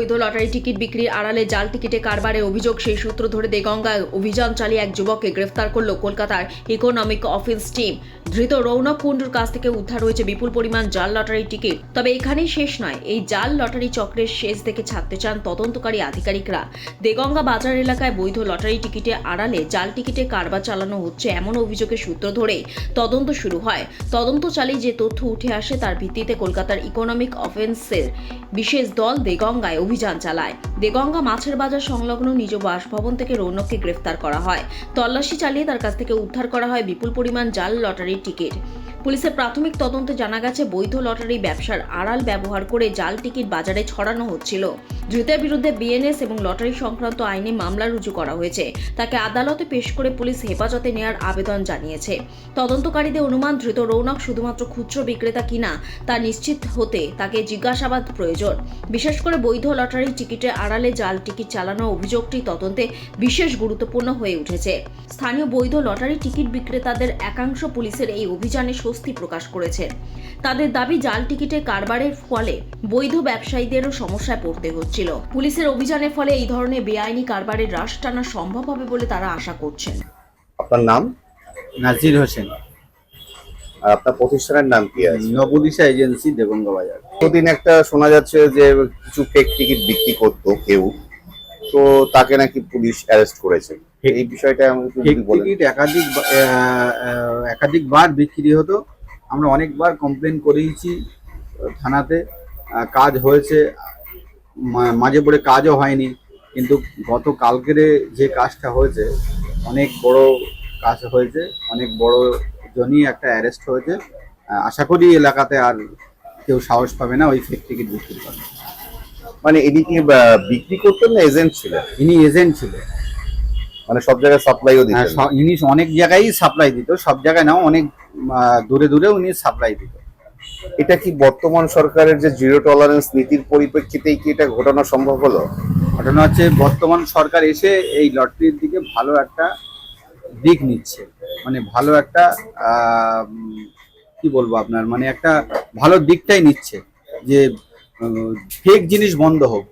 বৈধ lottery ticket বিক্রির আড়ালে জাল টিকিটে কারবারের অভিযোগ। সেই সূত্র ধরে দেগঙ্গায় অভিযান চালিয়ে এক যুবককে গ্রেফতার করল কলকাতার ইকোনমিক অফেন্স টিম। ধৃত রৌনক কুণ্ডুর কাছ থেকে উদ্ধার হয়েছে বিপুল পরিমাণ জাল লটারি টিকিট। তবে এখানেই শেষ নয়, এই জাল লটারি চক্রের শেষ দেখে ছাড়তে চান তদন্তকারী আধিকারিকরা। দেগঙ্গা বাজার এলাকায় বৈধ লটারি টিকিটে আড়ালে জাল টিকিটে কারবার চালানো হচ্ছে এমন অভিযোগের সূত্র ধরে তদন্ত শুরু হয়। তদন্ত চালিয়ে যে তথ্য উঠে আসে তার ভিত্তিতে কলকাতার ইকোনমিক অফেন্সের বিশেষ দল দেগঙ্গায় অভিযান চালায়। দেগঙ্গা মাছের বাজার সংলগ্ন নিজ বাসভবন থেকে রৌনককে গ্রেফতার করা হয়। তল্লাশি চালিয়ে তার কাছ থেকে উদ্ধার করা হয় বিপুল পরিমাণ জাল লটারির টিকিট। পুলিশের প্রাথমিক তদন্তে জানা গেছে, বৈধ লটারি ব্যবসার আড়াল ব্যবহার করে জাল টিকিট বাজারে ছড়ানো হচ্ছিল। ধৃতের বিরুদ্ধে বিএনএস এবং লটারি সংক্রান্ত আইনে মামলা রুজু করা হয়েছে। তাকে আদালতে পেশ করে পুলিশ হেফাজতে নেওয়ার আবেদন জানিয়েছে। তদন্তকারীদের অনুমান, ধৃত রৌনক শুধুমাত্র খুচরো বিক্রেতা কিনা তা নিশ্চিত হতে তাকে জিজ্ঞাসাবাদ প্রয়োজন। বিশেষ করে বৈধ লটারি টিকিটের আড়ালে জাল টিকিট চালানোর অভিযোগটি তদন্তে বিশেষ গুরুত্বপূর্ণ হয়ে উঠেছে। স্থানীয় বৈধ লটারি টিকিট বিক্রেতাদের একাংশ পুলিশের এই অভিযানে স্বস্তি প্রকাশ করেছে। তাদের দাবি, জাল টিকিটের কারবারের ফলে বৈধ ব্যবসায়ীদেরও সমস্যায় পড়তে হচ্ছিল। পুলিশের অভিযানের ফলে এই ধরনের বেআইনি কারবারের হ্রাস টানা সম্ভব হবে বলে তারা আশা করছেন। আপনার নাম? নাজির হোসেন। আর আপনার প্রতিষ্ঠানের নাম কি আছে? নবদিশা এজেন্সি, দেগঙ্গা বাজার। প্রতিদিন একটা শোনা যাচ্ছে যে কিছু ফেক টিকিট বিক্রি করতো কেউ, তো তাকে নাকি পুলিশ অ্যারেস্ট করেছে। এই বিষয়টা আমাকে যদি বলেন। টিকিট একাধিকবার বিক্রি হতো। আমরা অনেকবার কমপ্লেন করেছি থানাতে, কাজ হয়েছে, মাঝে পড়ে কাজও হয়নি। কিন্তু গতকালকের যে কাজটা হয়েছে, অনেক বড় কাজ হয়েছে, অনেক বড় জনই একটা অ্যারেস্ট হয়েছে। আশা করি এলাকাতে আর কেউ সাহস পাবে না ওই ফেক টিকিট বিক্রি করে। মানে ইনি কি বিক্রি করতেন না এজেন্ট ছিলেন? ইনি এজেন্ট ছিল, মানে সব জায়গায় সাপ্লাইও দিতেন? ইনি অনেক জায়গায় সাপ্লাই দিত, সব জায়গায় নাও, অনেক দূরে দূরে উনি সাপ্লাই দিত। এটা কি বর্তমান সরকারের যে জিরো টলারেন্স নীতির পরিপ্রেক্ষিতেই কি এটা ঘটানো সম্ভব হলো? ঘটনা হচ্ছে, বর্তমান সরকার এসে এই লটারির দিকে ভালো একটা দিক নিচ্ছে, মানে ভালো একটা কি বলবো আপনার, মানে একটা ভালো দিকটাই নিচ্ছে যে ফেক জিনিস বন্ধ হোক।